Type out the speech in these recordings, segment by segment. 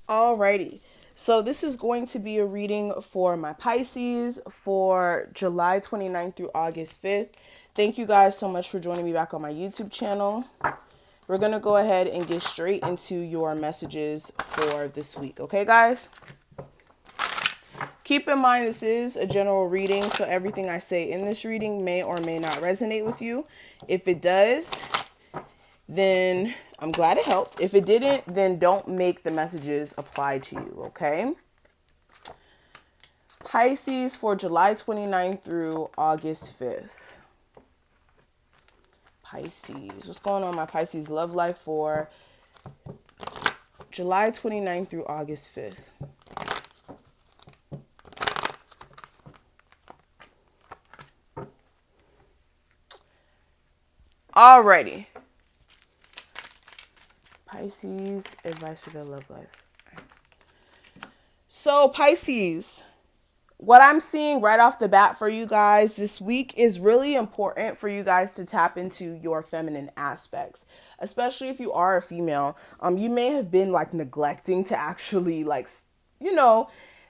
Alrighty. So this is going to be a reading for my Pisces for July 29th through August 5th. Thank you guys so much for joining me back on my YouTube channel. We're going to go ahead and get straight into your messages for this week. Okay, guys? Keep in mind this is a general reading, so everything I say in this reading may or may not resonate with you. If it does, then I'm glad it helped. If it didn't, then don't make the messages apply to you, okay? Pisces for July 29th through August 5th. Pisces. What's going on, my Pisces love life for July 29th through August 5th? Alrighty. Pisces, advice for their love life. So, Pisces, what I'm seeing right off the bat for you guys this week is really important for you guys to tap into your feminine aspects, especially if you are a female. You may have been like neglecting to actually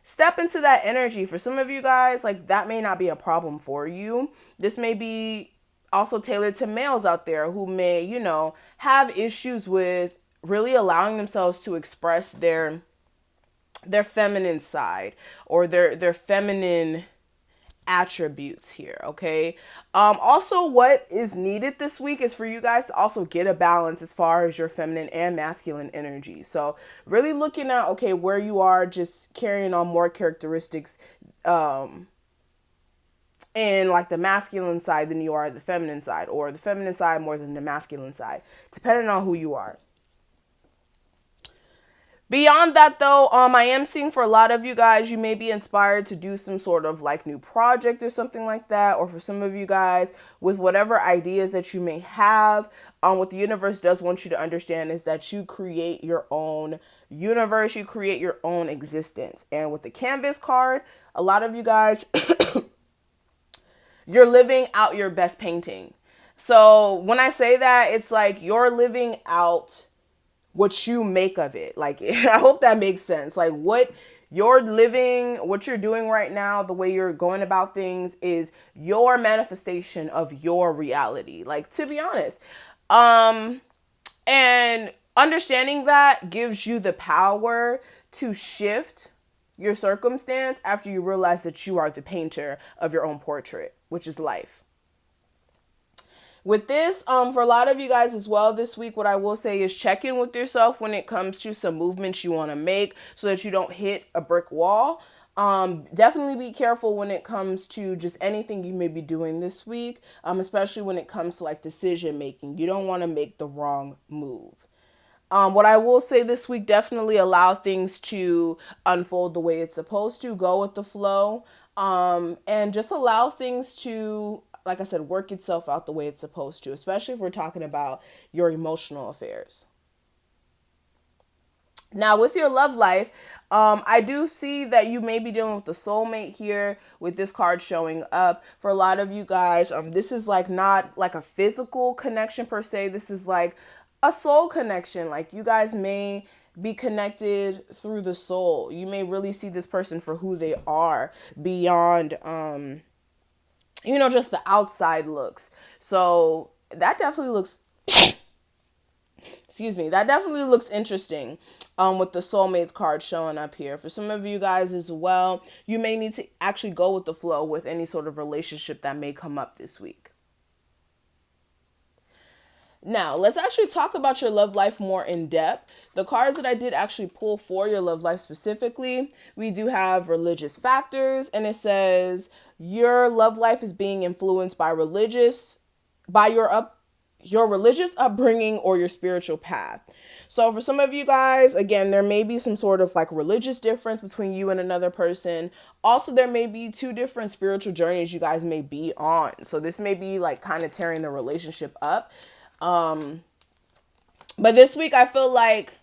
step into that energy. For some of you guys, like that may not be a problem for you. This may be also tailored to males out there who may, have issues with really allowing themselves to express their feminine side or their feminine attributes here. Okay. Also, what is needed this week is for you guys to also get a balance as far as your feminine and masculine energy. So really looking at, okay, where you are just carrying on more characteristics in like the masculine side than you are the feminine side, or the feminine side more than the masculine side, depending on who you are. Beyond that, though, I am seeing for a lot of you guys, you may be inspired to do some sort of like new project or something like that. Or for some of you guys, with whatever ideas that you may have, what the universe does want you to understand is that you create your own universe, you create your own existence. And with the Canvas card, a lot of you guys, you're living out your best painting. So when I say that, it's like you're living out what you make of it. Like, I hope that makes sense. Like what you're living, what you're doing right now, the way you're going about things is your manifestation of your reality. Like, to be honest. And understanding that gives you the power to shift your circumstance after you realize that you are the painter of your own portrait, which is life. With this, for a lot of you guys as well this week, what I will say is check in with yourself when it comes to some movements you want to make so that you don't hit a brick wall. Definitely be careful when it comes to just anything you may be doing this week, especially when it comes to like decision making. You don't want to make the wrong move. What I will say this week, definitely allow things to unfold the way it's supposed to, go with the flow, and just allow things to, like I said, work itself out the way it's supposed to, especially if we're talking about your emotional affairs. Now, with your love life, I do see that you may be dealing with the soulmate here with this card showing up. For a lot of you guys, this is like not like a physical connection per se. This is like a soul connection. Like you guys may be connected through the soul. You may really see this person for who they are beyond, just the outside looks. So that definitely looks, excuse me, that definitely looks interesting. With the soulmates card showing up here. For some of you guys as well, you may need to actually go with the flow with any sort of relationship that may come up this week. Now, let's actually talk about your love life more in depth. The cards that I did actually pull for your love life specifically, we do have religious factors, and it says your love life is being influenced by your religious upbringing or your spiritual path. So for some of you guys, again, there may be some sort of like religious difference between you and another person. Also, there may be two different spiritual journeys you guys may be on. So this may be like kind of tearing the relationship up. But this week I feel like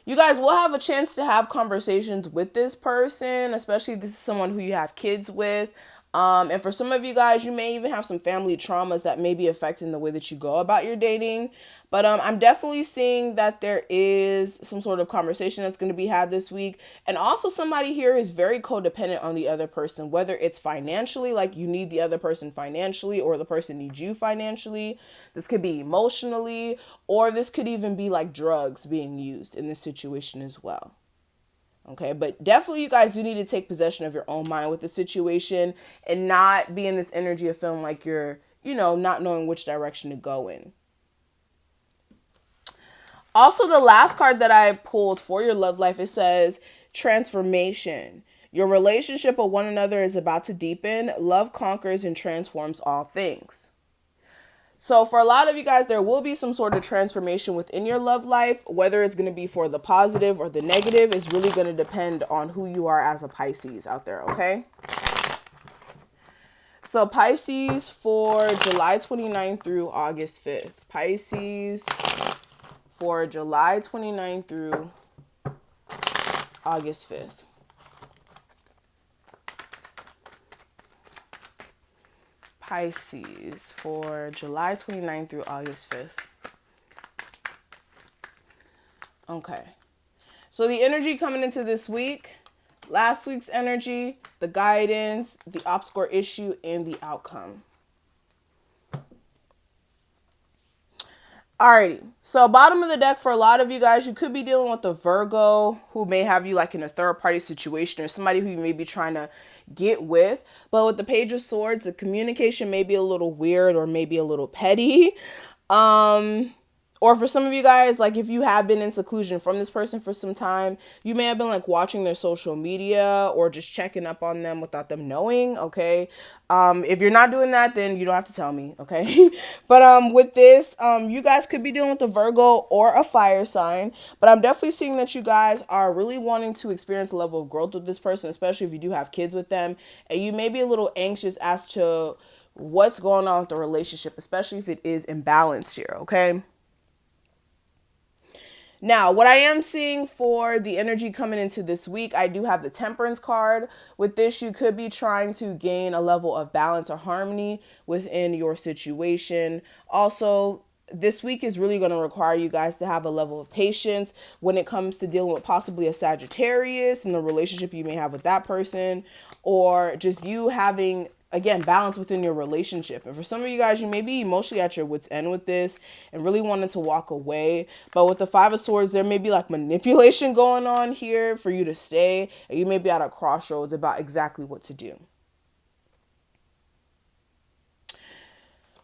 you guys will have a chance to have conversations with this person, especially if this is someone who you have kids with. And for some of you guys, you may even have some family traumas that may be affecting the way that you go about your dating. But I'm definitely seeing that there is some sort of conversation that's going to be had this week. And also somebody here is very codependent on the other person, whether it's financially, like you need the other person financially, or the person needs you financially. This could be emotionally, or this could even be like drugs being used in this situation as well. Okay, but definitely you guys do need to take possession of your own mind with the situation and not be in this energy of feeling like you're, not knowing which direction to go in. Also, the last card that I pulled for your love life, it says transformation. Your relationship with one another is about to deepen. Love conquers and transforms all things. So for a lot of you guys, there will be some sort of transformation within your love life. Whether it's going to be for the positive or the negative is really going to depend on who you are as a Pisces out there, okay? So Pisces for July 29th through August 5th. Pisces for July 29th through August 5th. Pisces for July 29th through August 5th. Okay. So the energy coming into this week, last week's energy, the guidance, the obstacle issue, and the outcome. Alrighty, so bottom of the deck for a lot of you guys, you could be dealing with a Virgo who may have you like in a third party situation, or somebody who you may be trying to get with. But with the Page of Swords, the communication may be a little weird or maybe a little petty. Or for some of you guys, like if you have been in seclusion from this person for some time, you may have been like watching their social media or just checking up on them without them knowing, okay? If you're not doing that, then you don't have to tell me, okay? But with this, you guys could be dealing with a Virgo or a fire sign. But I'm definitely seeing that you guys are really wanting to experience a level of growth with this person, especially if you do have kids with them. And you may be a little anxious as to what's going on with the relationship, especially if it is imbalanced here, okay? Now, what I am seeing for the energy coming into this week, I do have the Temperance card. With this, you could be trying to gain a level of balance or harmony within your situation. Also, this week is really going to require you guys to have a level of patience when it comes to dealing with possibly a Sagittarius and the relationship you may have with that person, or just you having, again, balance within your relationship. And for some of you guys, you may be emotionally at your wit's end with this and really wanting to walk away. But with the Five of Swords, there may be like manipulation going on here for you to stay. And you may be at a crossroads about exactly what to do.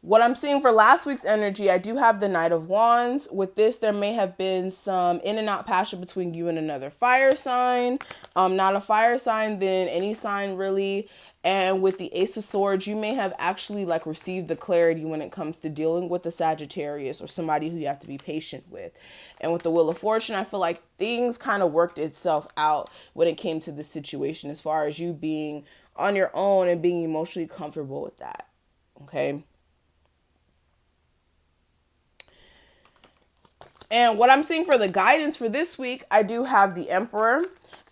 What I'm seeing for last week's energy, I do have the Knight of Wands. With this, there may have been some in and out passion between you and another fire sign. Not a fire sign, then any sign really. And with the Ace of Swords, you may have actually like received the clarity when it comes to dealing with the Sagittarius or somebody who you have to be patient with. And with the Wheel of Fortune, I feel like things kind of worked itself out when it came to the situation as far as you being on your own and being emotionally comfortable with that. Okay. And what I'm seeing for the guidance for this week, I do have the Emperor.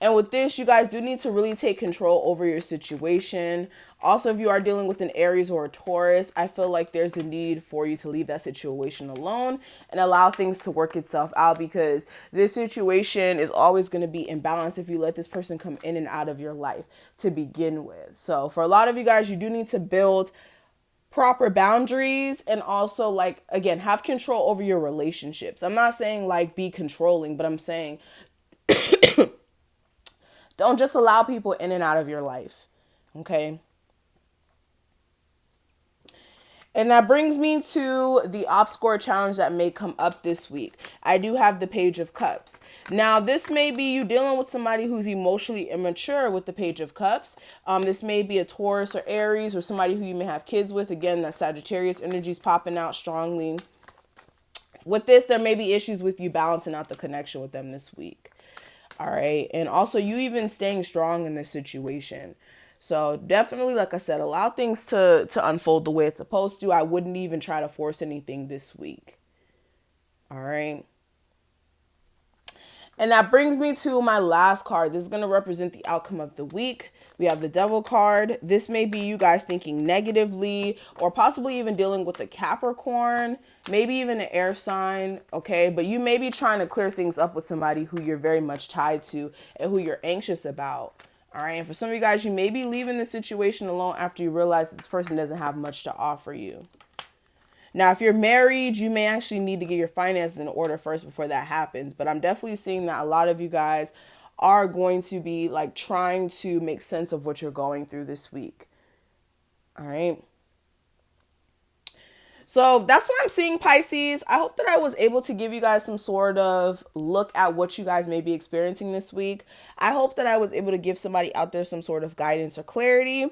And with this, you guys do need to really take control over your situation. Also, if you are dealing with an Aries or a Taurus, I feel like there's a need for you to leave that situation alone and allow things to work itself out, because this situation is always going to be imbalanced if you let this person come in and out of your life to begin with. So for a lot of you guys, you do need to build proper boundaries and also, like, again, have control over your relationships. I'm not saying like be controlling, but I'm saying don't just allow people in and out of your life. Okay. And that brings me to the obstacle challenge that may come up this week. I do have the Page of Cups. Now, this may be you dealing with somebody who's emotionally immature with the Page of Cups. This may be a Taurus or Aries or somebody who you may have kids with. Again, that Sagittarius energy is popping out strongly. With this, there may be issues with you balancing out the connection with them this week. All right. And also you even staying strong in this situation. So definitely, like I said, allow things to unfold the way it's supposed to. I wouldn't even try to force anything this week. All right. And that brings me to my last card. This is going to represent the outcome of the week. We have the Devil card. This may be you guys thinking negatively or possibly even dealing with a Capricorn, maybe even an air sign, okay? But you may be trying to clear things up with somebody who you're very much tied to and who you're anxious about. All right. And for some of you guys, you may be leaving the situation alone after you realize that this person doesn't have much to offer you. Now, if you're married, you may actually need to get your finances in order first before that happens. But I'm definitely seeing that a lot of you guys are going to be like trying to make sense of what you're going through this week. All right. So that's what I'm seeing, Pisces. I hope that I was able to give you guys some sort of look at what you guys may be experiencing this week. I hope that I was able to give somebody out there some sort of guidance or clarity.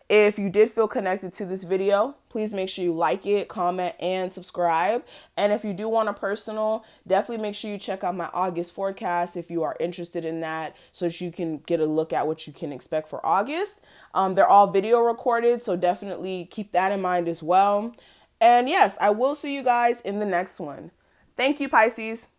If you did feel connected to this video, please make sure you like it, comment, and subscribe. And if you do want a personal, definitely make sure you check out my August forecast if you are interested in that, so that you can get a look at what you can expect for August. They're all video recorded, so definitely keep that in mind as well. And yes, I will see you guys in the next one. Thank you, Pisces.